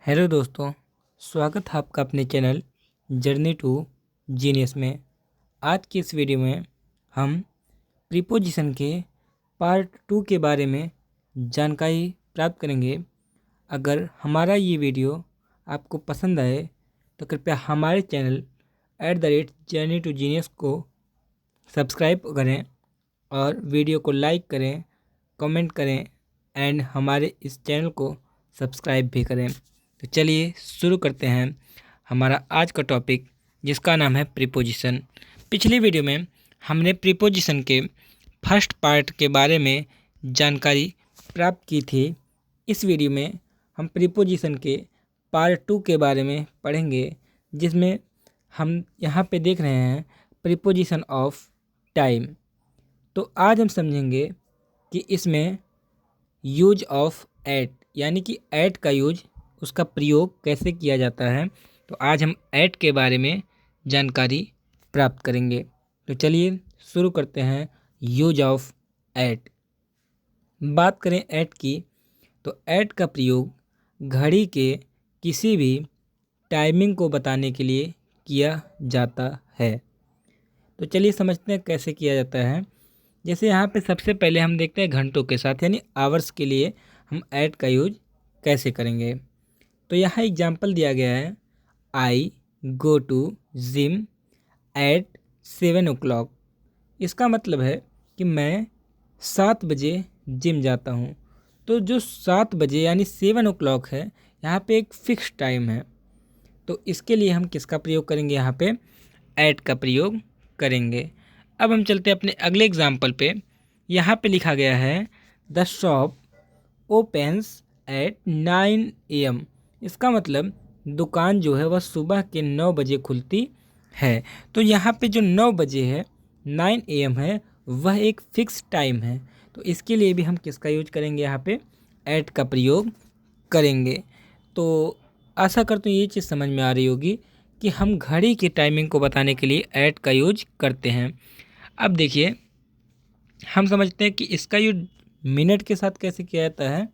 Hello दोस्तों, स्वागत है आपका अपने चैनल जर्नी टू जीनियस में। आज की इस वीडियो में हम प्रीपोजिशन के पार्ट 2 के बारे में जानकारी प्राप्त करेंगे। अगर हमारा ये वीडियो आपको पसंद आए तो कृपया हमारे चैनल जर्नी टू जीनियस को सब्सक्राइब करें और वीडियो को लाइक करें, कमेंट करें एंड हमारे इस चैनल को सब्सक्राइब भी करें। तो चलिए शुरू करते हैं हमारा आज का टॉपिक, जिसका नाम है प्रीपोजिशन। पिछली वीडियो में हमने प्रीपोजिशन के फर्स्ट पार्ट के बारे में जानकारी प्राप्त की थी। इस वीडियो में हम प्रीपोजिशन के पार्ट 2 के बारे में पढ़ेंगे, जिसमें हम यहाँ पे देख रहे हैं प्रीपोजिशन ऑफ टाइम। तो आज हम समझेंगे कि इसमें यूज ऑफ एट, यानी कि एट का यूज, उसका प्रयोग कैसे किया जाता है। तो आज हम एट के बारे में जानकारी प्राप्त करेंगे। तो चलिए शुरू करते हैं यूज ऑफ एट। बात करें एट की, तो एट का प्रयोग घड़ी के किसी भी टाइमिंग को बताने के लिए किया जाता है। तो चलिए समझते हैं कैसे किया जाता है। जैसे यहाँ पे सबसे पहले हम देखते हैं घंटों के साथ, यानी आवर्स के लिए हम एट का यूज कैसे करेंगे। तो यहाँ एग्जाम्पल दिया गया है, I go to gym at 7 o'clock। इसका मतलब है कि मैं 7 बजे जिम जाता हूँ। तो जो 7 बजे यानी 7 o'clock है, यहाँ पे एक फिक्स टाइम है। तो इसके लिए हम किसका प्रयोग करेंगे, यहाँ पे एट का प्रयोग करेंगे। अब हम चलते हैं अपने अगले एग्जाम्पल पे। यहाँ पे लिखा गया है the shop opens eight 9 AM। इसका मतलब दुकान जो है वह सुबह के 9 बजे खुलती है। तो यहाँ पे जो 9 बजे है, 9 AM है, वह एक फिक्स टाइम है। तो इसके लिए भी हम किसका यूज करेंगे, यहाँ पे एट का प्रयोग करेंगे। तो आशा करता हूँ ये चीज़ समझ में आ रही होगी कि हम घड़ी की टाइमिंग को बताने के लिए एट का यूज करते हैं। अब देखिए, हम समझते हैं कि इसका यूज मिनट के साथ कैसे किया जाता है।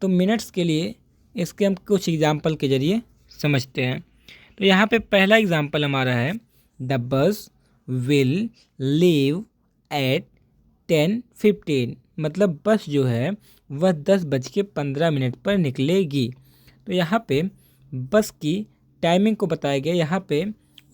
तो मिनट्स के लिए इसके हम कुछ एग्जाम्पल के ज़रिए समझते हैं। तो यहाँ पे पहला एग्जाम्पल हमारा है, the bus will leave at 10:15। मतलब बस जो है वह 10:15 पर निकलेगी। तो यहाँ पे बस की टाइमिंग को बताया गया, यहाँ पे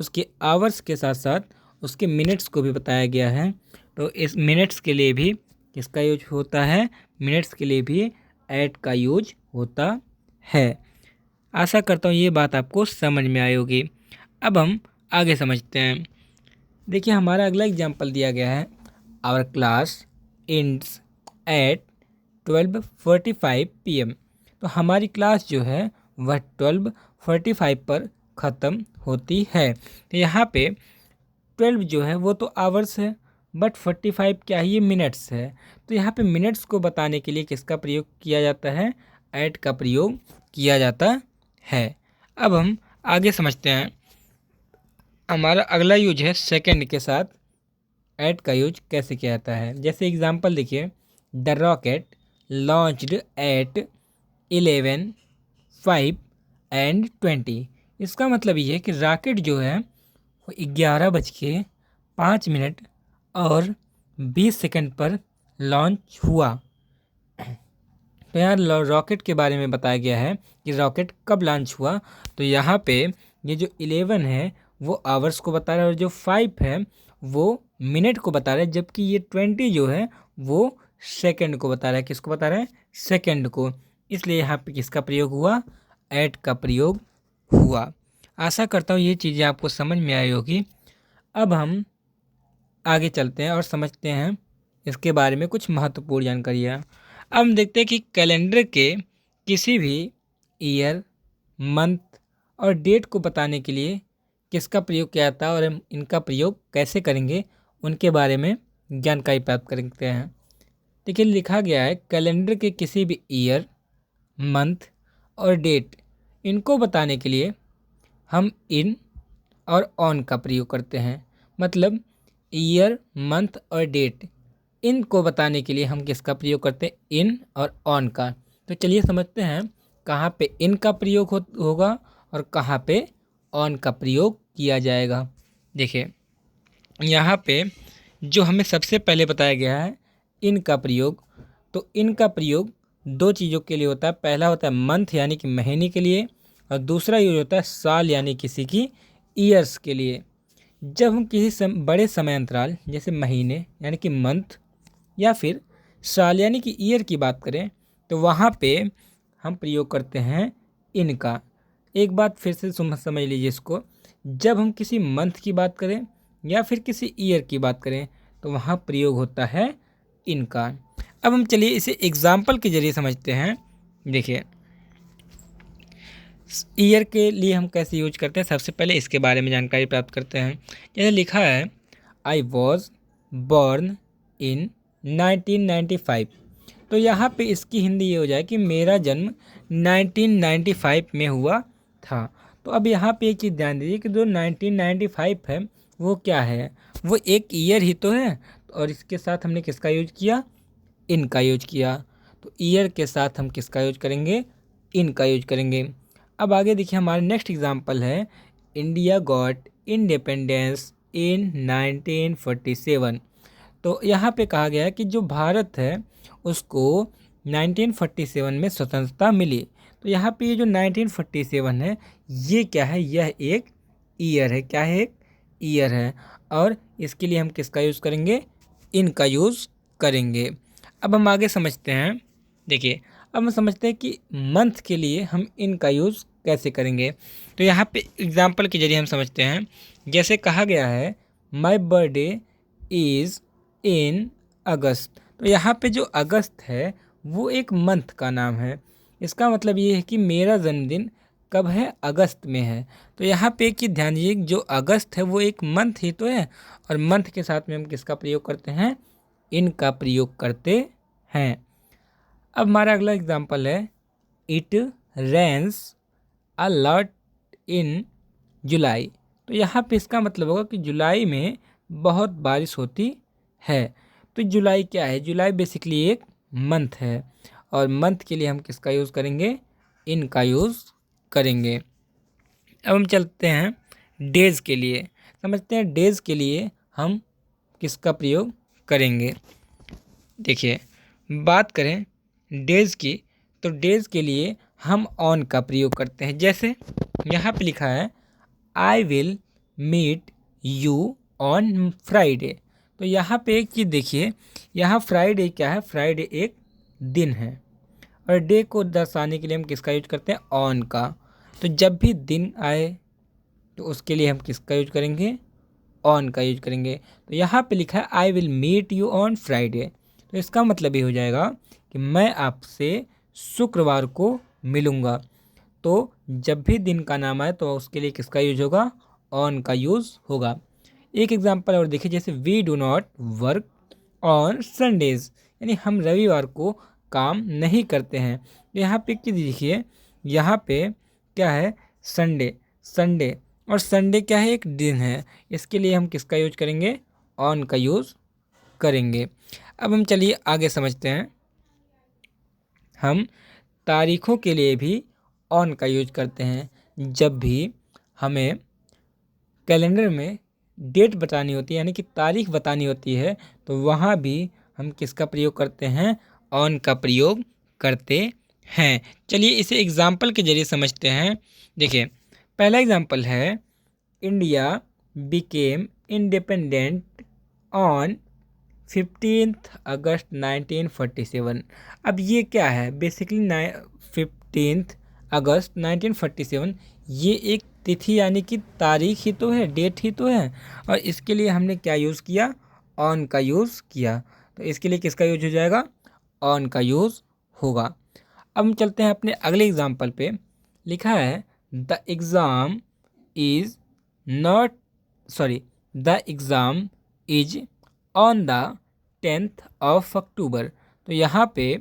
उसके आवर्स के साथ साथ उसके मिनट्स को भी बताया गया है। तो इस मिनट्स के लिए भी किसका यूज होता है, मिनट्स के लिए भी एट का यूज होता है। आशा करता हूँ ये बात आपको समझ में आई होगी। अब हम आगे समझते हैं। देखिए, हमारा अगला एग्जाम्पल दिया गया है, our class ends at 12:45 PM। तो हमारी क्लास जो है वह 12:45 पर ख़त्म होती है। तो यहाँ पे 12 जो है वो तो आवर्स है, बट 45 क्या है, ये मिनट्स है। तो यहाँ पे मिनट्स को बताने के लिए किसका प्रयोग किया जाता है, एट का प्रयोग किया जाता है। अब हम आगे समझते हैं। हमारा अगला यूज है सेकंड के साथ एट का यूज कैसे किया जाता है। जैसे एग्जांपल देखिए, द रॉकेट लॉन्च्ड एट 11:05 इसका मतलब ये है कि रॉकेट जो है वो 11:05 और 20 सेकंड पर लॉन्च हुआ। तो यहाँ रॉकेट के बारे में बताया गया है कि रॉकेट कब लॉन्च हुआ। तो यहाँ पे ये जो 11 है वो आवर्स को बता रहा है और जो 5 है वो मिनट को बता रहा है, जबकि ये 20 जो है वो सेकंड को बता रहा है। किसको बता रहा है, सेकंड को। इसलिए यहाँ पे किसका प्रयोग हुआ, एट का प्रयोग हुआ। आशा करता हूँ ये चीज़ें आपको समझ में आई होगी। अब हम आगे चलते हैं और समझते हैं इसके बारे में कुछ महत्वपूर्ण जानकारियाँ। अब हम देखते हैं कि कैलेंडर के किसी भी ईयर, मंथ और डेट को बताने के लिए किसका प्रयोग किया जाता है और हम इनका प्रयोग कैसे करेंगे, उनके बारे में जानकारी प्राप्त करते हैं। देखिए, लिखा गया है कैलेंडर के किसी भी ईयर, मंथ और डेट, इनको बताने के लिए हम इन और ऑन का प्रयोग करते हैं। मतलब ईयर, मंथ और डेट, इनको बताने के लिए हम किसका प्रयोग करते हैं, इन और ऑन का। तो चलिए समझते हैं कहाँ पे इन का प्रयोग होगा और कहाँ पे ऑन का प्रयोग किया जाएगा। देखिए यहाँ पे जो हमें सबसे पहले बताया गया है इन का प्रयोग, तो इन का प्रयोग दो चीज़ों के लिए होता है। पहला होता है मंथ यानी कि महीने के लिए, और दूसरा यूज होता है साल यानी किसी की ईयर्स के लिए। जब हम किसी बड़े समय अंतराल जैसे महीने यानी कि मंथ या फिर साल यानी कि ईयर की बात करें तो वहाँ पे हम प्रयोग करते हैं इनका। एक बात फिर से समझ लीजिए इसको, जब हम किसी मंथ की बात करें या फिर किसी ईयर की बात करें तो वहाँ प्रयोग होता है इनका। अब हम चलिए इसे एग्जाम्पल के जरिए समझते हैं। देखिए ईयर के लिए हम कैसे यूज करते हैं, सबसे पहले इसके बारे में जानकारी प्राप्त करते हैं। जैसे लिखा है आई वॉज बॉर्न इन 1995, तो यहाँ पे इसकी हिंदी ये हो जाए कि मेरा जन्म 1995 में हुआ था। तो अब यहाँ पे एक चीज़ ध्यान दीजिए कि जो 1995 है वो क्या है, वो एक ईयर ही तो है, और इसके साथ हमने किसका यूज किया, इनका यूज किया। तो ईयर के साथ हम किसका यूज करेंगे, इनका यूज करेंगे। अब आगे देखिए हमारा नेक्स्ट एग्जांपल है इंडिया गॉट इंडिपेंडेंस इन 1947। तो यहाँ पे कहा गया है कि जो भारत है उसको 1947 में स्वतंत्रता मिली। तो यहाँ पे ये जो 1947 है ये क्या है, यह एक ईयर है। क्या है, एक ईयर है, और इसके लिए हम किसका यूज़ करेंगे, इनका यूज़ करेंगे। अब हम आगे समझते हैं। देखिए अब हम समझते हैं कि मंथ के लिए हम इनका यूज़ कैसे करेंगे। तो यहाँ पे एग्जाम्पल के जरिए हम समझते हैं। जैसे कहा गया है माई बर्थडे इज़ इन अगस्त, तो यहाँ पे जो अगस्त है वो एक मंथ का नाम है। इसका मतलब ये है कि मेरा जन्मदिन कब है, अगस्त में है। तो यहाँ पे एक चीज़ ध्यान दीजिए, जो अगस्त है वो एक मंथ ही तो है, और मंथ के साथ में हम किसका प्रयोग करते हैं, इनका प्रयोग करते हैं। अब हमारा अगला एग्जाम्पल है it rains a lot in July. तो यहाँ पे इसका मतलब होगा कि जुलाई में बहुत बारिश होती है। तो जुलाई क्या है, जुलाई बेसिकली एक मंथ है, और मंथ के लिए हम किसका यूज़ करेंगे, इनका यूज़ करेंगे। अब हम चलते हैं डेज़ के लिए, समझते हैं डेज़ के लिए हम किसका प्रयोग करेंगे। देखिए बात करें डेज़ की, तो डेज़ के लिए हम ऑन का प्रयोग करते हैं। जैसे यहाँ पे लिखा है I will meet you on Friday. तो यहाँ पे एक चीज़ देखिए, यहाँ फ्राइडे क्या है, फ्राइडे एक दिन है, और डे को दर्शाने के लिए हम किसका यूज करते हैं, ऑन का। तो जब भी दिन आए तो उसके लिए हम किसका यूज करेंगे, ऑन का यूज करेंगे। तो यहाँ पे लिखा है I will meet you on Friday, तो इसका मतलब ये हो जाएगा कि मैं आपसे शुक्रवार को मिलूँगा। तो जब भी दिन का नाम आए तो उसके लिए किसका यूज होगा, ऑन का यूज़ होगा। एक एग्जांपल और देखिए, जैसे we do not work on Sundays, यानी हम रविवार को काम नहीं करते हैं। यहाँ पे क्या देखिए, यहाँ पे क्या है, संडे, संडे, और संडे क्या है, एक दिन है। इसके लिए हम किसका यूज करेंगे, ऑन का यूज़ करेंगे। अब हम चलिए आगे समझते हैं। हम तारीखों के लिए भी ऑन का यूज करते हैं। जब भी हमें कैलेंडर में डेट बतानी होती है यानी कि तारीख बतानी होती है, तो वहाँ भी हम किसका प्रयोग करते हैं, ऑन का प्रयोग करते हैं। चलिए इसे एग्जाम्पल के जरिए समझते हैं। देखिए पहला एग्जाम्पल है इंडिया बिकेम इंडिपेंडेंट ऑन 15 अगस्त 1947। अब ये क्या है, बेसिकली 15 अगस्त 1947 ये एक तिथि यानी कि तारीख ही तो है, डेट ही तो है, और इसके लिए हमने क्या यूज़ किया, ऑन का यूज़ किया। तो इसके लिए किसका यूज हो जाएगा, ऑन का यूज़ होगा। अब हम चलते हैं अपने अगले एग्जाम्पल पे। लिखा है the exam is not sorry the exam is on the 10th of October. तो यहाँ पे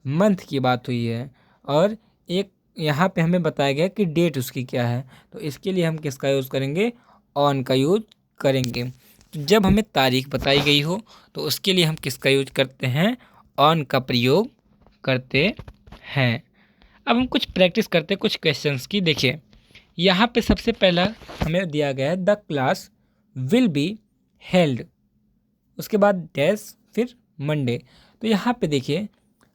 मंथ की बात हुई है, और एक यहाँ पे हमें बताया गया कि डेट उसकी क्या है। तो इसके लिए हम किसका यूज़ करेंगे, ऑन का यूज करेंगे। तो जब हमें तारीख बताई गई हो तो उसके लिए हम किसका यूज करते हैं, ऑन का प्रयोग करते हैं। अब हम कुछ प्रैक्टिस करते हैं कुछ क्वेश्चंस की। देखिए यहाँ पे सबसे पहला हमें दिया गया है the class will be held, उसके बाद डैश, फिर मंडे। तो यहाँ पे देखिए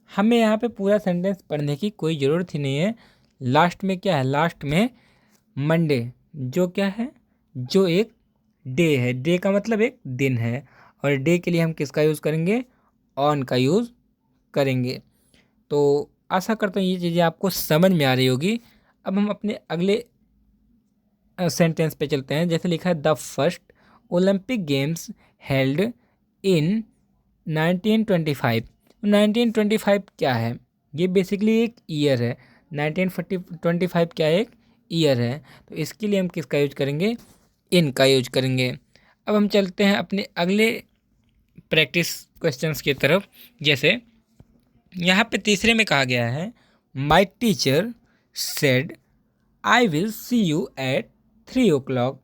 हमें यहाँ पे पूरा सेंटेंस पढ़ने की कोई ज़रूरत ही नहीं है। लास्ट में क्या है, लास्ट में मंडे, जो क्या है, जो एक डे है। डे का मतलब एक दिन है, और डे के लिए हम किसका यूज़ करेंगे, ऑन का यूज़ करेंगे। तो आशा करता हूँ ये चीज़ें आपको समझ में आ रही होगी। अब हम अपने अगले सेंटेंस पे चलते हैं। जैसे लिखा है the first Olympic games held in 1925। 1925 क्या है, ये बेसिकली एक ईयर है। 1925 क्या है, एक ईयर है। तो इसके लिए हम किसका यूज करेंगे, इन का यूज करेंगे। अब हम चलते हैं अपने अगले प्रैक्टिस क्वेश्चंस की तरफ। जैसे यहाँ पे तीसरे में कहा गया है my teacher said I will see you at 3 o'clock।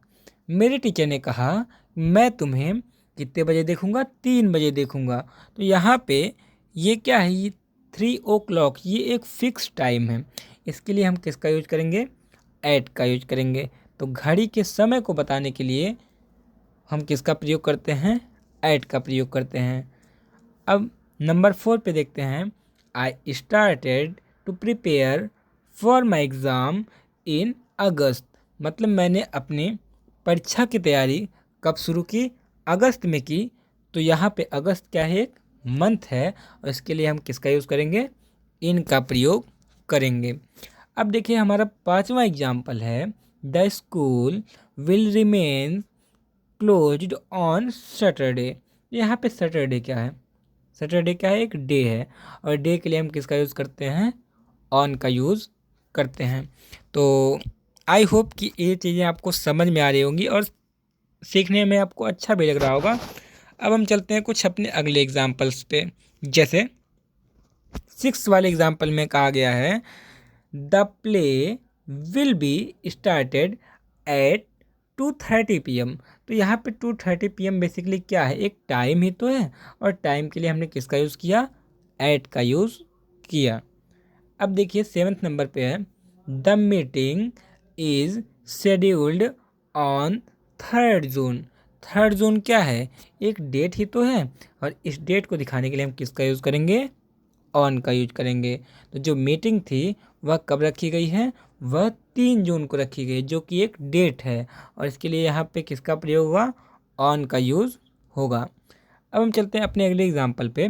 मेरे टीचर ने कहा मैं तुम्हें कितने बजे देखूंगा, 3 बजे देखूंगा। तो यहाँ पे ये क्या है, ये 3 o'clock, ये एक फिक्स टाइम है। इसके लिए हम किसका यूज करेंगे, एट का यूज करेंगे। तो घड़ी के समय को बताने के लिए हम किसका प्रयोग करते हैं, एट का प्रयोग करते हैं। अब नंबर 4 पे देखते हैं I started to prepare for my exam in August. मतलब मैंने अपनी परीक्षा की तैयारी कब शुरू की, अगस्त में की। तो यहाँ पे अगस्त क्या है, एक मंथ है, और इसके लिए हम किसका यूज़ करेंगे, इन का प्रयोग करेंगे। अब देखिए हमारा 5वां एग्जाम्पल है the school will remain closed on Saturday. यहाँ पे सैटरडे क्या है, सैटरडे क्या है, एक डे है, और डे के लिए हम किसका यूज़ करते हैं, ऑन का यूज़ करते हैं। तो आई होप कि ये चीज़ें आपको समझ में आ रही होंगी और सीखने में आपको अच्छा भी लग रहा होगा। अब हम चलते हैं कुछ अपने अगले एग्जाम्पल्स पे। जैसे 6 वाले एग्जाम्पल में कहा गया है the play will be started at 2:30 PM। तो यहाँ पे 2:30 PM बेसिकली क्या है, एक टाइम ही तो है, और टाइम के लिए हमने किसका यूज़ किया, एट का यूज़ किया। अब देखिए 7th नंबर पे है the meeting is scheduled on 3rd June. 3rd जून क्या है, एक डेट ही तो है, और इस डेट को दिखाने के लिए हम किसका यूज़ करेंगे, ऑन का यूज करेंगे। तो जो मीटिंग थी वह कब रखी गई है, वह 3 जून को रखी गई, जो कि एक डेट है, और इसके लिए यहाँ पे किसका प्रयोग हुआ, ऑन का यूज़ होगा। अब हम चलते हैं अपने अगले एग्जाम्पल पे।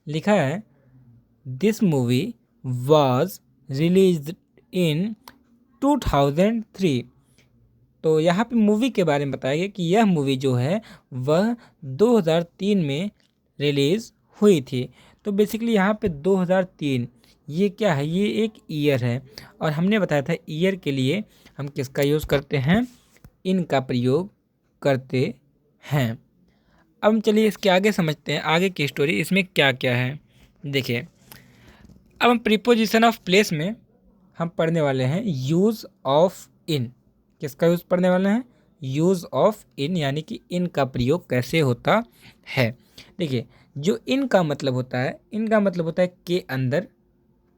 लिखा है दिस मूवी वॉज रिलीज इन 2003। तो यहाँ पे मूवी के बारे में बताया गया कि यह मूवी जो है वह 2003 में रिलीज़ हुई थी। तो बेसिकली यहाँ पे 2003 ये क्या है, ये एक ईयर है, और हमने बताया था ईयर के लिए हम किसका यूज़ करते हैं, इन का प्रयोग करते हैं। अब हम चलिए इसके आगे समझते हैं आगे की स्टोरी, इसमें क्या क्या है। देखिए अब हम प्रीपोजिशन ऑफ प्लेस में हम पढ़ने वाले हैं यूज़ ऑफ इन। किसका यूज़ पढ़ने वाले हैं, यूज़ ऑफ इन, यानी कि इन का प्रयोग कैसे होता है। देखिए जो इन का मतलब होता है, इनका मतलब होता है के अंदर,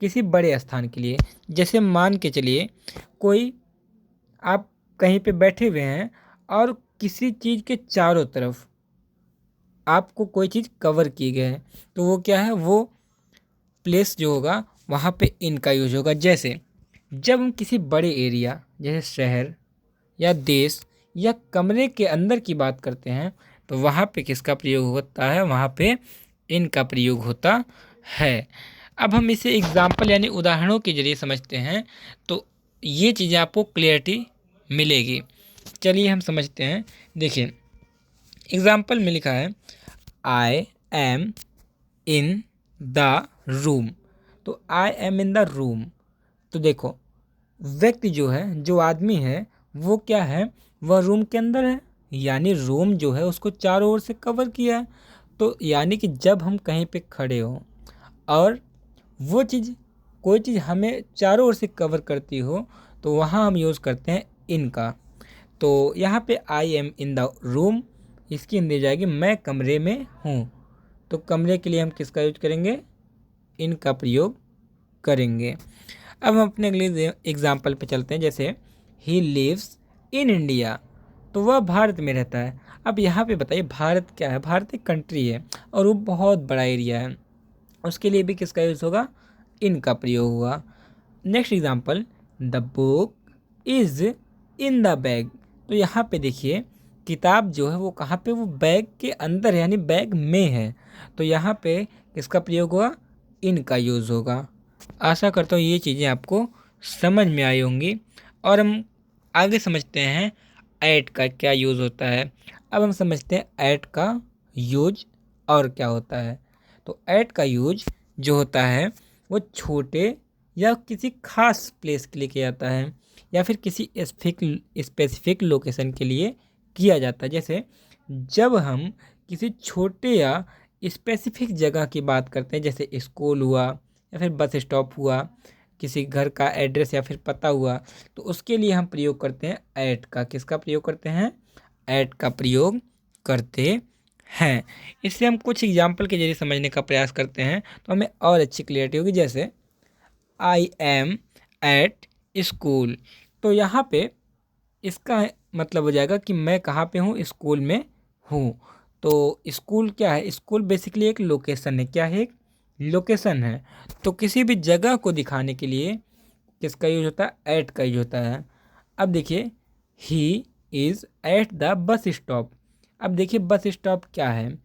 किसी बड़े स्थान के लिए। जैसे मान के चलिए कोई, आप कहीं पे बैठे हुए हैं और किसी चीज़ के चारों तरफ आपको कोई चीज़ कवर की गई है, तो वो क्या है, वो प्लेस जो होगा वहाँ पे इन का यूज होगा। जैसे जब हम किसी बड़े एरिया जैसे शहर या देश या कमरे के अंदर की बात करते हैं, तो वहाँ पे किसका प्रयोग होता है, वहाँ पे इन का प्रयोग होता है। अब हम इसे एग्जाम्पल यानी उदाहरणों के जरिए समझते हैं, तो ये चीज़ें आपको क्लियरिटी मिलेगी। चलिए हम समझते हैं। देखिए एग्जाम्पल में लिखा है I am in the room. तो I am in the room, तो देखो व्यक्ति जो है, जो आदमी है, वो क्या है, वह रूम के अंदर है, यानी रूम जो है उसको चारों ओर से कवर किया है। तो यानी कि जब हम कहीं पे खड़े हों और वो चीज़, कोई चीज़ हमें चारों ओर से कवर करती हो, तो वहाँ हम यूज़ करते हैं इन का। तो यहाँ पे आई एम इन द रूम, इसकी हिंदी जाएगी मैं कमरे में हूँ। तो कमरे के लिए हम किसका यूज करेंगे, इन का प्रयोग करेंगे। अब हम अपने अगले एग्जाम्पल पे चलते हैं। जैसे ही लिव्स इन इंडिया, तो वह भारत में रहता है। अब यहाँ पे बताइए भारत क्या है? भारत एक कंट्री है और वो बहुत बड़ा एरिया है, उसके लिए भी किसका यूज़ होगा? इन का प्रयोग हुआ। Next example, the book is in the bag. तो यहाँ पे देखिए किताब जो है वो कहाँ पे? वो बैग के अंदर है, यानी बैग में है। तो यहाँ पे किसका प्रयोग हुआ? इन का यूज़ होगा। आशा करता हूँ ये चीज़ें आपको समझ में आई होंगी। और हम आगे समझते हैं ऐट का क्या यूज़ होता है। अब हम समझते हैं ऐट का यूज और क्या होता है। तो ऐट का यूज जो होता है वो छोटे या किसी खास प्लेस के लिए किया जाता है, या फिर किसी स्पेसिफिक लोकेशन के लिए किया जाता है। जैसे जब हम किसी छोटे या स्पेसिफिक जगह की बात करते हैं, जैसे स्कूल हुआ या फिर बस स्टॉप हुआ, किसी घर का एड्रेस या फिर पता हुआ, तो उसके लिए हम प्रयोग करते हैं ऐट का। किसका प्रयोग करते हैं? ऐट का प्रयोग करते हैं। इससे हम कुछ एग्जाम्पल के जरिए समझने का प्रयास करते हैं तो हमें और अच्छी क्लियरिटी होगी। जैसे आई एम एट स्कूल, तो यहाँ पे इसका मतलब हो जाएगा कि मैं कहाँ पे हूँ? स्कूल में हूँ। तो स्कूल क्या है? स्कूल बेसिकली एक लोकेशन है। क्या है? एक लोकेशन है। तो किसी भी जगह को दिखाने के लिए किसका यूज होता है? ऐट का यूज होता है। अब देखिए he is eight the bus stop. अब देखिए बस स्टॉप क्या है?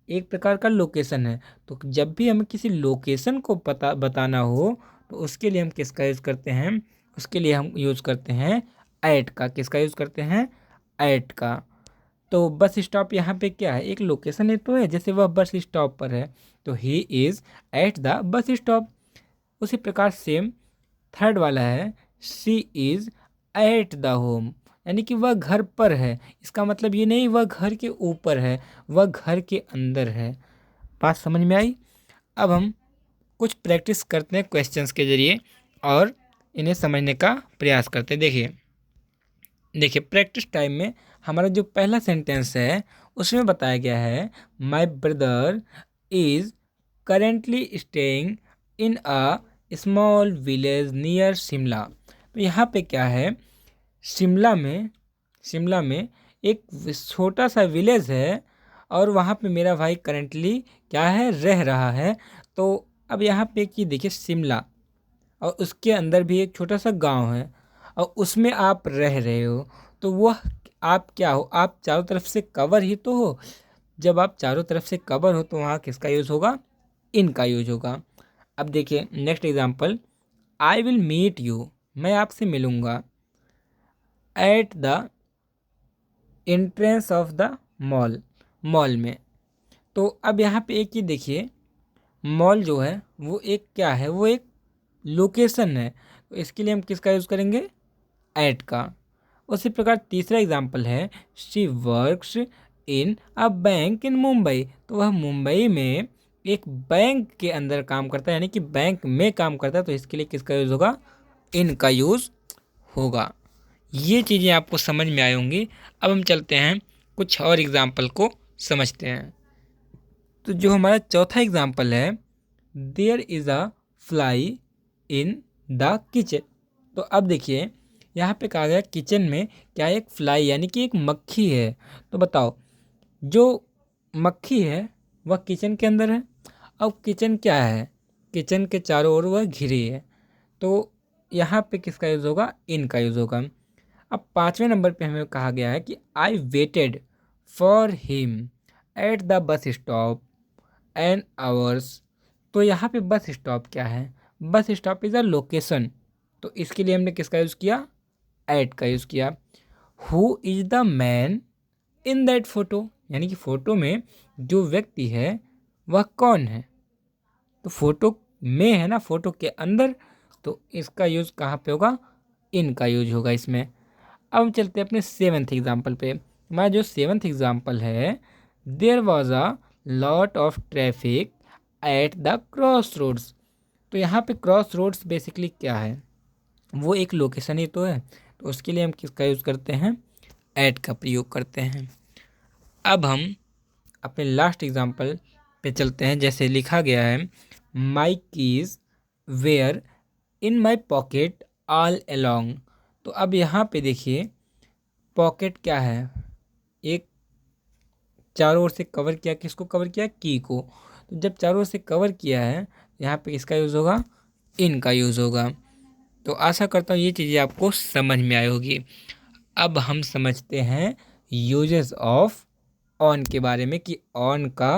एक प्रकार का लोकेशन है। तो जब भी हमें किसी लोकेशन को पता बताना हो तो उसके लिए हम किसका यूज़ करते हैं? उसके लिए हम यूज़ करते हैं ऐट का। किसका यूज़ करते हैं? ऐट का। तो बस स्टॉप यहाँ पे क्या है? एक लोकेशन है तो है, जैसे वह बस स्टॉप पर है तो he is eight the bus stop. उसी प्रकार सेम थर्ड वाला है, she is at the home, यानी कि वह घर पर है। इसका मतलब ये नहीं वह घर के ऊपर है, वह घर के अंदर है। बात समझ में आई? अब हम कुछ प्रैक्टिस करते हैं क्वेश्चंस के जरिए और इन्हें समझने का प्रयास करते हैं। देखिए देखिए प्रैक्टिस टाइम में हमारा जो पहला सेंटेंस है उसमें बताया गया है my brother is currently staying in a small village near Shimla. तो यहाँ पे क्या है? शिमला में एक छोटा सा विलेज है और वहाँ पे मेरा भाई करेंटली क्या है? रह रहा है। तो अब यहाँ पे कि देखिए शिमला और उसके अंदर भी एक छोटा सा गांव है और उसमें आप रह रहे हो, तो वह आप क्या हो? आप चारों तरफ से कवर ही तो हो। जब आप चारों तरफ से कवर हो तो वहाँ किसका यूज़ होगा? इन का यूज होगा। अब देखिए next example, I will meet you, मैं आपसे मिलूँगा at the entrance of the mall, mall में। तो अब यहाँ पे एक चीज़ देखिए, मॉल जो है वो एक क्या है? वो एक लोकेशन है। तो इसके लिए हम किसका यूज़ करेंगे? ऐट का। उसी प्रकार तीसरा एग्जाम्पल है, she works in a bank in Mumbai. तो वह मुंबई में एक बैंक के अंदर काम करता है, यानी कि बैंक में काम करता है। तो इसके लिए किसका यूज़ होगा? इन का यूज़ होगा। ये चीज़ें आपको समझ में आई होंगी। अब हम चलते हैं कुछ और एग्जाम्पल को समझते हैं। तो जो हमारा चौथा एग्जाम्पल है, there is a fly in the kitchen. तो अब देखिए यहाँ पे कहा गया किचन में क्या है? एक फ्लाई यानी कि एक मक्खी है। तो बताओ जो मक्खी है वह किचन के अंदर है। अब किचन क्या है? किचन के चारों ओर वह घिरी है। तो यहाँ पे किसका यूज़ होगा? इन का यूज़ होगा। अब पाँचवें नंबर पे हमें कहा गया है कि I waited for him at the bus stop an hours. तो यहाँ पे बस स्टॉप क्या है? Bus stop is a location. तो इसके लिए हमने किसका यूज़ किया? ऐट का यूज़ किया। Who is the man in that photo, यानी कि फ़ोटो में जो व्यक्ति है वह कौन है? तो फोटो में है ना, फोटो के अंदर। तो इसका यूज़ कहाँ पे होगा? इन का यूज होगा इसमें। अब हम चलते हैं अपने सेवन्थ एग्जाम्पल पे। हमारा जो सेवन्थ एग्जाम्पल है, there was a lot of traffic at the cross roads. तो यहाँ पे क्रॉस रोड्स बेसिकली क्या है? वो एक लोकेशन ही तो है। तो उसके लिए हम किसका यूज़ करते हैं? ऐट का प्रयोग करते हैं। अब हम अपने लास्ट एग्जाम्पल पे चलते हैं। जैसे लिखा गया है, my keys were in my pocket all along. तो अब यहाँ पे देखिए पॉकेट क्या है, एक चारों ओर से कवर किया, किसको कवर किया, की को। तो जब चारों ओर से कवर किया है यहाँ पे किसका यूज़ होगा, इन का यूज़ होगा। तो आशा करता हूँ ये चीज़ें आपको समझ में आई होगी। अब हम समझते हैं यूजेस ऑफ ऑन के बारे में कि ऑन का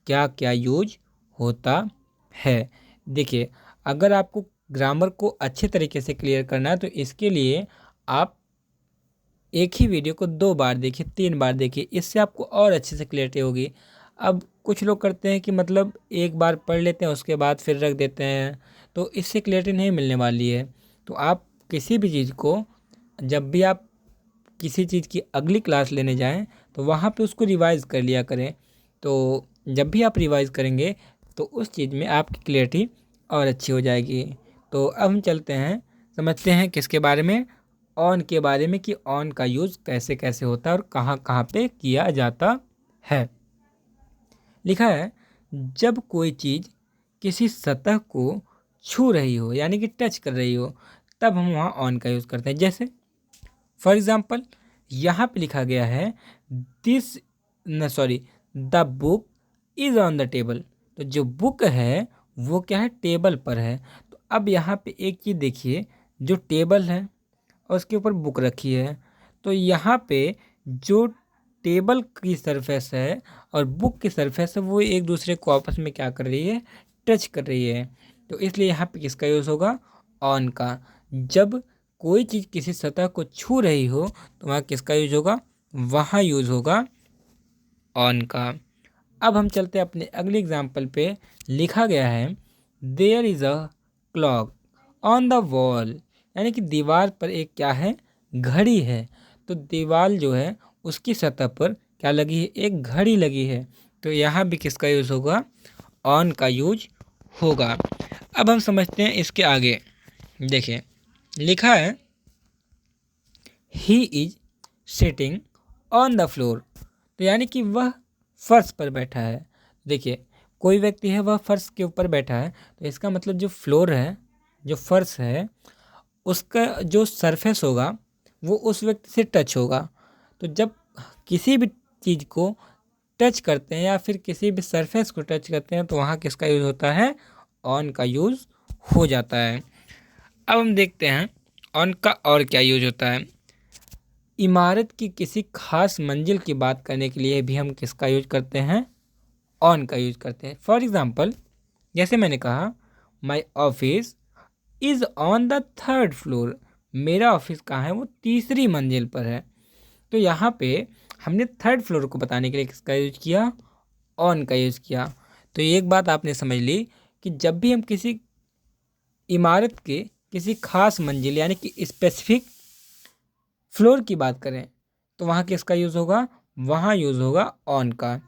क्या क्या यूज होता है। देखिए अगर आपको ग्रामर को अच्छे तरीके से क्लियर करना है तो इसके लिए आप एक ही वीडियो को 2 बार देखिए, 3 बार देखिए, इससे आपको और अच्छे से क्लियरिटी होगी। अब कुछ लोग करते हैं कि मतलब एक बार पढ़ लेते हैं उसके बाद फिर रख देते हैं, तो इससे क्लियरिटी नहीं मिलने वाली है। तो आप किसी भी चीज़ को, जब भी आप किसी चीज़ की अगली क्लास लेने जाएं तो वहाँ पे उसको रिवाइज़ कर लिया करें। तो जब भी आप रिवाइज़ करेंगे तो उस चीज़ में आपकी क्लियरिटी और अच्छी हो जाएगी। तो अब हम चलते हैं, समझते हैं किसके बारे में, ऑन के बारे में कि ऑन का यूज़ कैसे कैसे होता है और कहाँ कहाँ पे किया जाता है। लिखा है जब कोई चीज़ किसी सतह को छू रही हो यानी कि टच कर रही हो तब हम वहाँ ऑन का यूज़ करते हैं। जैसे फॉर एग्ज़ाम्पल यहाँ पे लिखा गया है दिस न sorry the book is on the table. तो जो बुक है वो क्या है, टेबल पर है। तो अब यहाँ पे एक चीज़ देखिए, जो टेबल है और उसके ऊपर बुक रखी है, तो यहाँ पे जो टेबल की सरफेस है और बुक की सरफेस है वो एक दूसरे को आपस में क्या कर रही है, टच कर रही है। तो इसलिए यहाँ पे किसका यूज़ होगा, ऑन का। जब कोई चीज़ किसी सतह को छू रही हो तो वहाँ किसका यूज होगा, वहाँ यूज़ होगा ऑन का। अब हम चलते हैं अपने अगले एग्जाम्पल पे। लिखा गया है there is a clock on the wall, यानी कि दीवार पर एक क्या है, घड़ी है। तो दीवार जो है उसकी सतह पर क्या लगी है, एक घड़ी लगी है। तो यहाँ भी किसका यूज़ होगा, ऑन का यूज होगा। अब हम समझते हैं इसके आगे। देखिए लिखा है he is sitting on the floor, तो यानी कि वह फर्श पर बैठा है। देखिए कोई व्यक्ति है वह फर्श के ऊपर बैठा है, तो इसका मतलब जो फ्लोर है, जो फर्श है, उसका जो सरफेस होगा वो उस व्यक्ति से टच होगा। तो जब किसी भी चीज़ को टच करते हैं या फिर किसी भी सरफेस को टच करते हैं तो वहाँ किसका यूज़ होता है, ऑन का यूज़ हो जाता है। अब हम देखते हैं ऑन का और क्या यूज होता है। इमारत की किसी खास मंजिल की बात करने के लिए भी हम किसका यूज करते हैं, ऑन का यूज करते हैं। फॉर एग्ज़ाम्पल जैसे मैंने कहा my office is on the 3rd floor, मेरा ऑफिस कहाँ है, वो 3री मंजिल पर है। तो यहाँ पे हमने 3rd फ्लोर को बताने के लिए किसका यूज किया, ऑन का यूज़ किया। तो एक बात आपने समझ ली कि जब भी हम किसी इमारत के किसी खास मंजिल यानी कि स्पेसिफिक फ्लोर की बात करें तो वहाँ किसका यूज़ होगा, वहाँ यूज़ होगा ऑन का।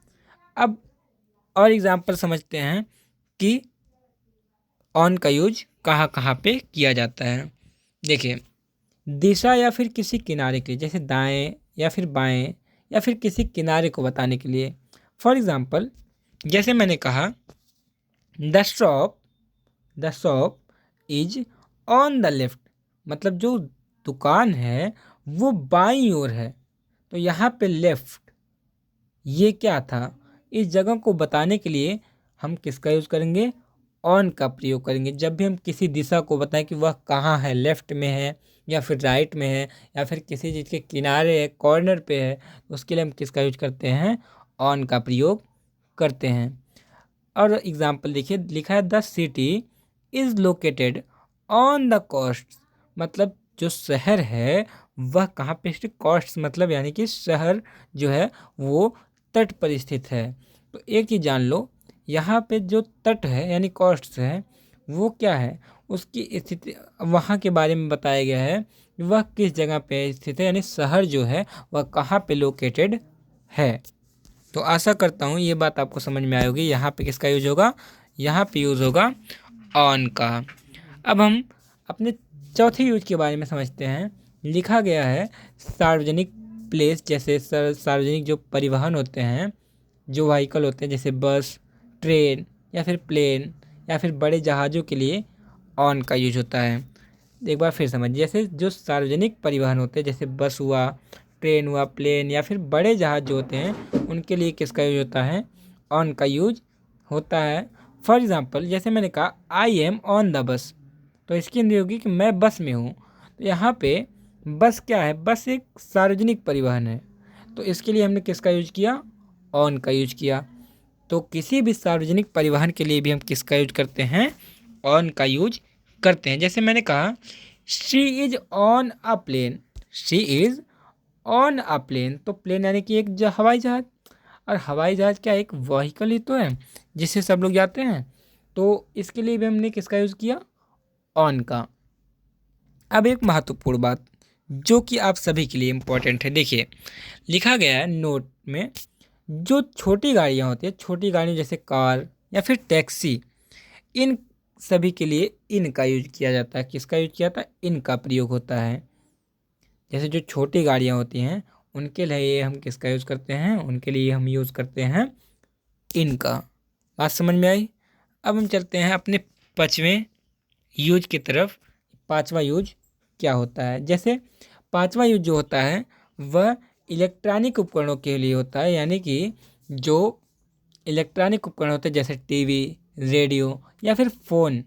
अब और एग्जांपल समझते हैं कि ऑन का यूज कहाँ कहाँ पे किया जाता है। देखिए दिशा या फिर किसी किनारे के लिए, जैसे दाएं या फिर बाएं या फिर किसी किनारे को बताने के लिए। फॉर एग्ज़ाम्पल जैसे मैंने कहा the shop is on the left, मतलब जो दुकान है वो बाईं ओर है। तो यहाँ पे लेफ्ट ये क्या था, इस जगह को बताने के लिए हम किसका यूज़ करेंगे, ऑन का प्रयोग करेंगे। जब भी हम किसी दिशा को बताएं कि वह कहाँ है, लेफ्ट में है या फिर राइट में है या फिर किसी चीज़ के किनारे है, कॉर्नर पे है, उसके लिए हम किसका यूज करते हैं, ऑन का प्रयोग करते हैं। और एग्जाम्पल देखिए लिखा है the city is located on the coast, मतलब जो शहर है वह कहाँ पे स्थित, कोस्ट मतलब यानी कि शहर जो है वो तट पर स्थित है। तो एक चीज़ जान लो, यहाँ पे जो तट है यानी कोस्ट है वो क्या है, उसकी स्थिति वहाँ के बारे में बताया गया है कि वह किस जगह पे स्थित है, यानी शहर जो है वह कहाँ पे लोकेटेड है। तो आशा करता हूँ ये बात आपको समझ में आई होगी। यहाँ पे किसका यूज होगा, यहाँ पे यूज़ होगा ऑन का। अब हम अपने चौथे यूज के बारे में समझते हैं। लिखा गया है सार्वजनिक प्लेस, जैसे सार्वजनिक जो परिवहन होते हैं, जो व्हीकल होते हैं जैसे बस, ट्रेन या फिर प्लेन या फिर बड़े जहाज़ों के लिए ऑन का यूज होता है। एक बार फिर समझ, जैसे जो सार्वजनिक परिवहन होते हैं जैसे बस हुआ, ट्रेन हुआ, प्लेन या फिर बड़े जहाज जो होते हैं उनके लिए किसका यूज होता है? ऑन का यूज होता है। फॉर एग्ज़ाम्पल जैसे मैंने कहा I M on the bus, तो इसकी हिंदी होगी कि मैं बस में हूँ। तो यहाँ पे बस क्या है? बस एक सार्वजनिक परिवहन है, तो इसके लिए हमने किसका यूज किया? ऑन का यूज किया। तो किसी भी सार्वजनिक परिवहन के लिए भी हम किसका यूज करते हैं? ऑन का यूज करते हैं। जैसे मैंने कहा she is on a plane, she is on a plane, तो प्लेन यानी कि एक हवाई जहाज, और हवाई जहाज क्या एक व्हीकल ही तो है जिससे सब लोग जाते हैं। तो इसके लिए भी हमने किसका यूज़ किया? ऑन का। अब एक महत्वपूर्ण बात जो कि आप सभी के लिए इम्पोर्टेंट है, देखिए लिखा गया है नोट में, जो छोटी गाड़ियाँ होती है, छोटी गाड़ियाँ जैसे कार या फिर टैक्सी, इन सभी के लिए इन का यूज किया जाता है। किसका यूज किया जाता है? इन का प्रयोग होता है। जैसे जो छोटी गाड़ियाँ होती हैं उनके लिए हम किसका यूज़ करते हैं? उनके लिए हम यूज़ करते हैं इन का। बात समझ में आई? अब हम चलते हैं अपने पाँचवें यूज की तरफ। पांचवा यूज क्या होता है? जैसे पांचवा यूज जो होता है वह इलेक्ट्रॉनिक उपकरणों के लिए होता है, यानी कि जो इलेक्ट्रॉनिक उपकरण होते हैं जैसे टीवी, रेडियो या फिर फ़ोन,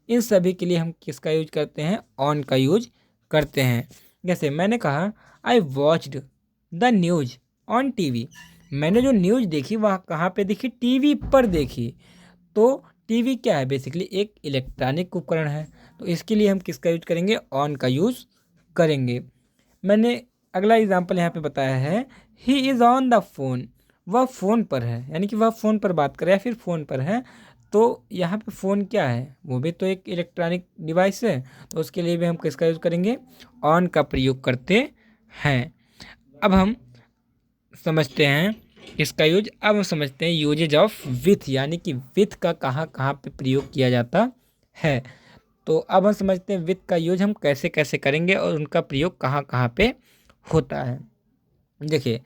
इन सभी के लिए हम किसका यूज करते हैं? ऑन का यूज करते हैं। जैसे मैंने कहा I watched the news on TV, मैंने जो न्यूज़ देखी वह कहाँ पे देखी? टीवी पर देखी। तो टीवी क्या है? बेसिकली एक इलेक्ट्रॉनिक उपकरण है, तो इसके लिए हम किसका यूज करेंगे? ऑन का यूज़ करेंगे। मैंने अगला एग्जांपल यहाँ पे बताया है he is on the phone, वह फ़ोन पर है, यानी कि वह फ़ोन पर बात कर रहा है या फिर फ़ोन पर है। तो यहाँ पे फ़ोन क्या है? वो भी तो एक इलेक्ट्रॉनिक डिवाइस है, तो उसके लिए भी हम किसका यूज़ करेंगे? ऑन का प्रयोग करते हैं। अब हम समझते हैं इसका यूज। अब हम समझते हैं यूजेज ऑफ विथ, यानी कि विथ का कहाँ कहाँ पे प्रयोग किया जाता है। तो अब हम समझते हैं विथ का यूज हम कैसे कैसे करेंगे और उनका प्रयोग कहाँ कहाँ पे होता है। देखिए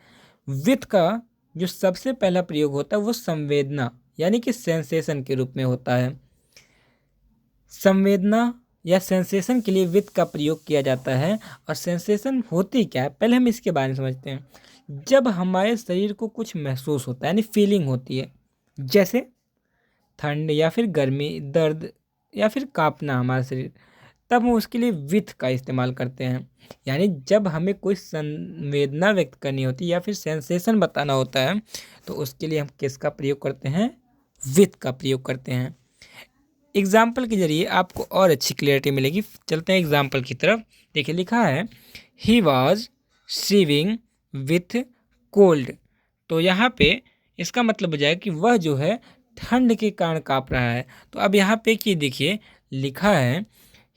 विथ का जो सबसे पहला प्रयोग होता है वो संवेदना यानी कि सेंसेशन के रूप में होता है। संवेदना या सेंसेशन के लिए विथ का प्रयोग किया जाता है। और सेंसेशन होती क्या है, पहले हम इसके बारे में समझते हैं। जब हमारे शरीर को कुछ महसूस होता है यानी फीलिंग होती है, जैसे ठंड या फिर गर्मी, दर्द या फिर कांपना हमारा शरीर, तब हम उसके लिए विथ का इस्तेमाल करते हैं। यानी जब हमें कोई संवेदना व्यक्त करनी होती है या फिर सेंसेशन बताना होता है, तो उसके लिए हम किसका प्रयोग करते हैं? विथ का प्रयोग करते हैं। एग्जाम्पल के जरिए आपको और अच्छी क्लियरिटी मिलेगी। चलते हैं एग्जाम्पल की तरफ। देखिए लिखा है ही वॉज शिविंग विथ कोल्ड, तो यहाँ पे इसका मतलब हो जाएगा कि वह जो है ठंड के कारण काँप रहा है। तो अब यहाँ पे कि देखिए लिखा है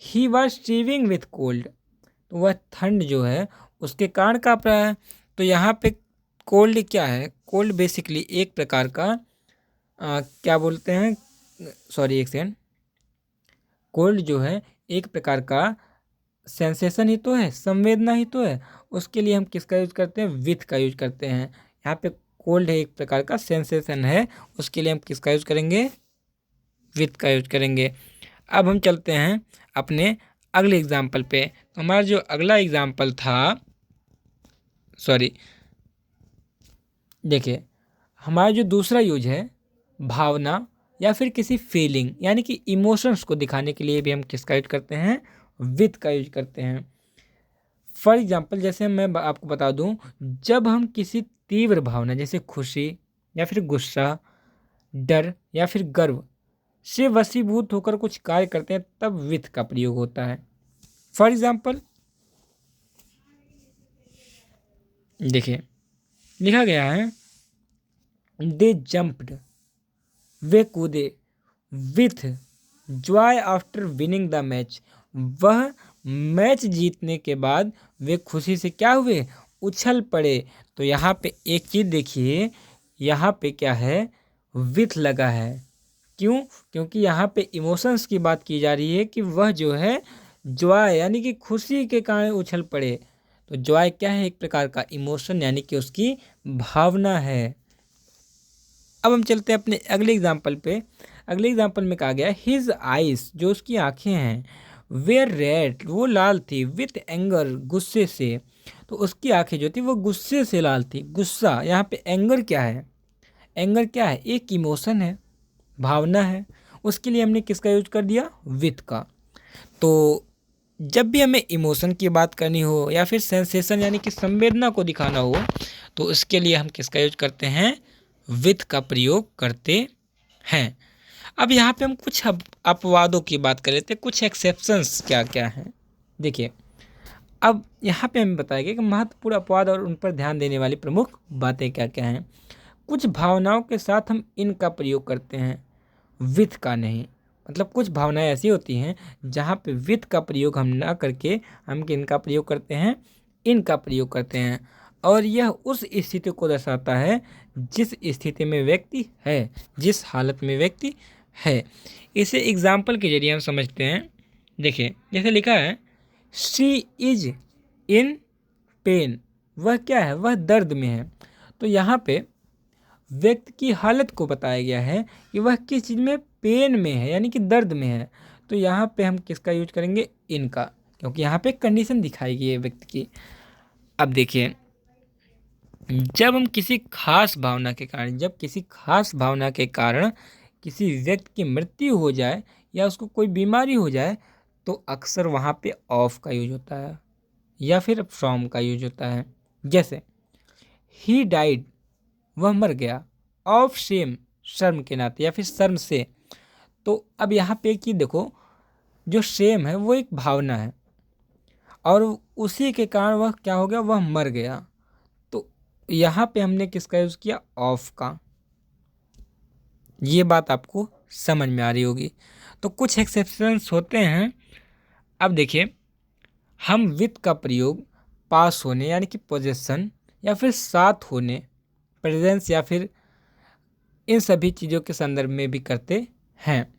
ही वॉज शिविंग विथ कोल्ड, तो वह ठंड जो है उसके कारण काँप रहा है। तो यहाँ पे कोल्ड क्या है? कोल्ड बेसिकली एक प्रकार का क्या बोलते हैं, सॉरी एक सेकेंड, कोल्ड जो है एक प्रकार का सेंसेशन ही तो है, संवेदना ही तो है। उसके लिए हम किसका यूज करते हैं? विथ का यूज करते हैं। यहाँ पे कोल्ड है एक प्रकार का सेंसेशन है, उसके लिए हम किसका यूज करेंगे? विथ का यूज करेंगे। अब हम चलते हैं अपने अगले एग्जाम्पल पे। तो हमारा जो अगला एग्जाम्पल था, सॉरी देखिए हमारा जो दूसरा यूज है भावना या फिर किसी फीलिंग यानी कि इमोशंस को दिखाने के लिए भी हम किसका यूज करते हैं? विथ का यूज करते हैं। फॉर एग्जाम्पल जैसे मैं आपको बता दूं, जब हम किसी तीव्र भावना जैसे खुशी या फिर गुस्सा, डर या फिर गर्व से वशीभूत होकर कुछ कार्य करते हैं, तब विथ का प्रयोग होता है। फॉर एग्जाम्पल देखिए लिखा गया है दे जंप्ड, वे कूदे with Joy after winning the match, वह मैच जीतने के बाद वे खुशी से क्या हुए? उछल पड़े। तो यहाँ पे एक चीज़ देखिए, यहाँ पे क्या है? विथ लगा है। क्यों? क्योंकि यहाँ पे इमोशंस की बात की जा रही है कि वह जो है जॉय यानी कि खुशी के कारण उछल पड़े। तो जॉय क्या है? एक प्रकार का इमोशन यानी कि उसकी भावना है। अब हम चलते हैं अपने अगले एग्जाम्पल पे। अगले एग्जाम्पल में कहा गया हिज आइज, जो उसकी आंखें हैं, वेयर रेड, वो लाल थी, विथ एंगर, गुस्से से। तो उसकी आंखें जो थी वो गुस्से से लाल थी। गुस्सा, यहाँ पे एंगर क्या है? एंगर क्या है? एक इमोशन है, भावना है। उसके लिए हमने किसका यूज कर दिया? विथ का। तो जब भी हमें इमोशन की बात करनी हो या फिर सेंसेशन यानी कि संवेदना को दिखाना हो, तो उसके लिए हम किसका यूज करते हैं? विथ का प्रयोग करते हैं। अब यहाँ पे हम कुछ अपवादों की बात कर लेते हैं, कुछ एक्सेप्शंस क्या क्या हैं। देखिए, अब यहाँ पे हमें बताया गया कि महत्वपूर्ण अपवाद और उन पर ध्यान देने वाली प्रमुख बातें क्या क्या हैं। कुछ भावनाओं के साथ हम इनका प्रयोग करते हैं, विथ का नहीं। मतलब कुछ भावनाएं ऐसी होती हैं जहाँ पे विथ का प्रयोग हम ना करके हम किनका प्रयोग करते हैं? इनका प्रयोग करते हैं। और यह उस स्थिति को दर्शाता है जिस स्थिति में व्यक्ति है, जिस हालत में व्यक्ति है। इसे एग्जाम्पल के जरिए हम समझते हैं। देखिए, जैसे लिखा है शी इज इन पेन, वह क्या है? वह दर्द में है। तो यहाँ पे व्यक्ति की हालत को बताया गया है कि वह किस चीज़ में? पेन में है, यानी कि दर्द में है। तो यहाँ पे हम किसका यूज करेंगे? इनका, क्योंकि यहाँ पे कंडीशन दिखाई गई है व्यक्ति की। अब देखिए, जब हम किसी खास भावना के कारण, जब किसी खास भावना के कारण किसी व्यक्ति की मृत्यु हो जाए या उसको कोई बीमारी हो जाए, तो अक्सर वहाँ पे ऑफ का यूज होता है या फिर फ्रॉम का यूज होता है। जैसे ही डाइड, वह मर गया, ऑफ शेम, शर्म के नाते या फिर शर्म से। तो अब यहाँ पे एक चीज़ देखो, जो शेम है वो एक भावना है और उसी के कारण वह क्या हो गया? वह मर गया। तो यहाँ पे हमने किसका यूज़ किया? ऑफ का। ये बात आपको समझ में आ रही होगी। तो कुछ एक्सेप्शंस होते हैं। अब देखिए, हम विथ का प्रयोग पास होने यानी कि पोजेशन या फिर साथ होने, प्रेजेंस या फिर इन सभी चीज़ों के संदर्भ में भी करते हैं।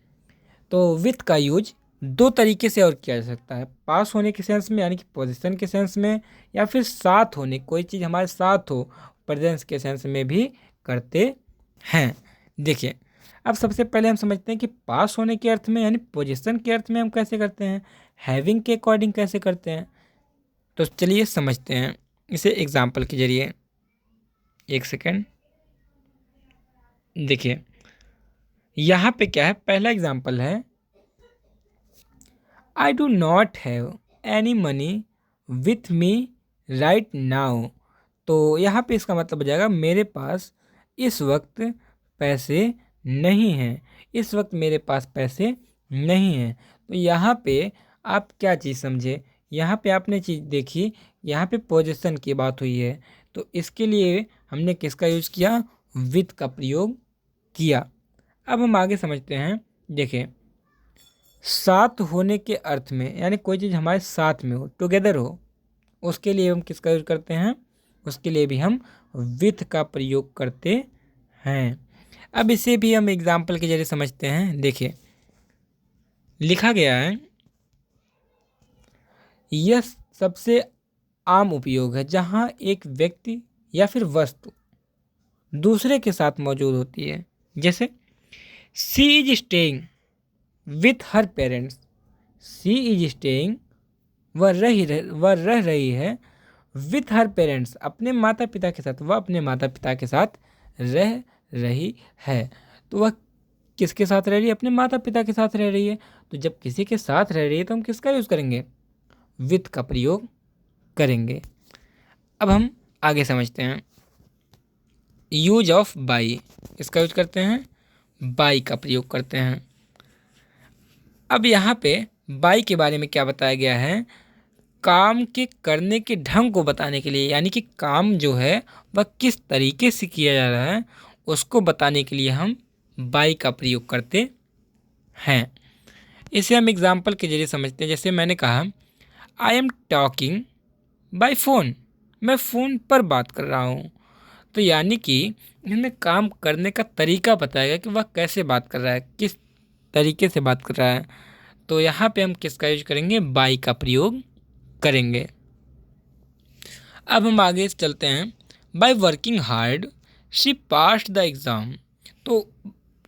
तो विथ का यूज दो तरीके से और किया जा सकता है, पास होने के सेंस में यानी कि पोजीशन के सेंस में, या फिर साथ होने, कोई चीज़ हमारे साथ हो, प्रेजेंस के सेंस में भी करते हैं। देखिए, अब सबसे पहले हम समझते हैं कि पास होने के अर्थ में यानी पोजीशन के अर्थ में हम कैसे करते हैं, हैविंग के अकॉर्डिंग कैसे करते हैं। तो चलिए समझते हैं इसे एग्जाम्पल के जरिए। एक सेकेंड, देखिए यहाँ पे क्या है, पहला एग्जाम्पल है I do not have any money with me right now. तो यहाँ पे इसका मतलब हो जाएगा मेरे पास इस वक्त पैसे नहीं हैं, इस वक्त मेरे पास पैसे नहीं हैं। तो यहाँ पे आप क्या चीज़ समझे? यहाँ पे आपने चीज़ देखी, यहाँ पे पोजीशन की बात हुई है, तो इसके लिए हमने किसका यूज़ किया? विथ का प्रयोग किया। अब हम आगे समझते हैं। देखिए, साथ होने के अर्थ में यानी कोई चीज़ हमारे साथ में हो, टुगेदर हो, उसके लिए हम किसका यूज करते हैं? उसके लिए भी हम विथ का प्रयोग करते हैं। अब इसे भी हम एग्जाम्पल के जरिए समझते हैं। देखिए, लिखा गया है यह सबसे आम उपयोग है जहाँ एक व्यक्ति या फिर वस्तु दूसरे के साथ मौजूद होती है। जैसे she is staying with her parents, she is staying, वह रह रही है, विथ हर पेरेंट्स, अपने माता पिता के साथ, वह अपने माता पिता के साथ रह रही है। तो वह किसके साथ रह रही है? अपने माता पिता के साथ रह रही है। तो जब किसी के साथ रह रही है तो हम किसका यूज़ करेंगे? विथ का प्रयोग करेंगे। अब हम आगे समझते हैं। यूज ऑफ बाई, इसका यूज करते हैं, बाई का प्रयोग करते हैं। अब यहाँ पे बाई के बारे में क्या बताया गया है? काम के करने के ढंग को बताने के लिए, यानी कि काम जो है वह किस तरीके से किया जा रहा है उसको बताने के लिए हम बाई का प्रयोग करते हैं। इसे हम एग्जाम्पल के जरिए समझते हैं। जैसे मैंने कहा I am talking by phone, मैं फ़ोन पर बात कर रहा हूँ। तो यानी कि हमें काम करने का तरीका बताएगा कि वह कैसे बात कर रहा है, किस तरीके से बात कर रहा है। तो यहाँ पे हम किसका यूज करेंगे? बाई का प्रयोग करेंगे। अब हम आगे चलते हैं। By working hard she passed the exam. तो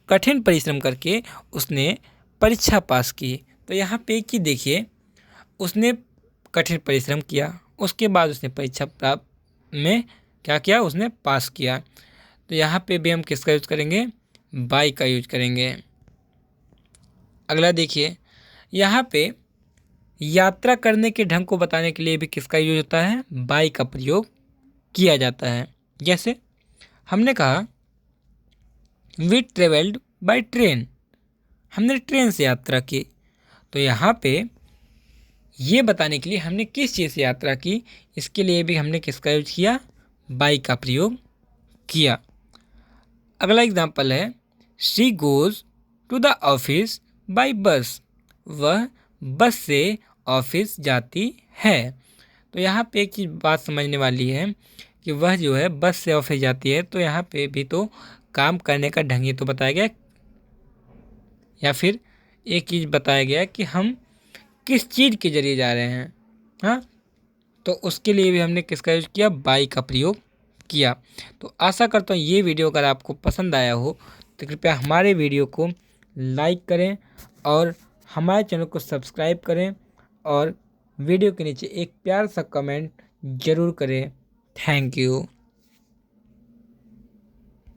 कठिन परिश्रम करके उसने परीक्षा पास की। तो यहाँ पे एक चीज़ देखिए, उसने कठिन परिश्रम किया, उसके बाद उसने परीक्षा प्राप्त में क्या किया, उसने पास किया। तो यहाँ पे भी हम किसका यूज करेंगे, बाई का यूज करेंगे। अगला देखिए, यहाँ पे यात्रा करने के ढंग को बताने के लिए भी किसका यूज होता है, बाई का प्रयोग किया जाता है। जैसे हमने कहा वी ट्रेवल्ड बाय ट्रेन, हमने ट्रेन से यात्रा की। तो यहाँ पे ये बताने के लिए हमने किस चीज़ से यात्रा की, इसके लिए भी हमने किसका यूज किया, बाई का प्रयोग किया। अगला एग्जाम्पल है she goes to the office by bus, वह बस से ऑफिस जाती है। तो यहाँ पे एक चीज़ बात समझने वाली है कि वह जो है बस से ऑफिस जाती है, तो यहाँ पे भी तो काम करने का ढंग ही तो बताया गया, या फिर एक चीज़ बताया गया कि हम किस चीज़ के जरिए जा रहे हैं। हाँ, तो उसके लिए भी हमने किसका यूज किया, बाई का प्रयोग किया। तो आशा करता हूँ ये वीडियो अगर आपको पसंद आया हो तो कृपया हमारे वीडियो को लाइक करें और हमारे चैनल को सब्सक्राइब करें और वीडियो के नीचे एक प्यार सा कमेंट ज़रूर करें। Thank you.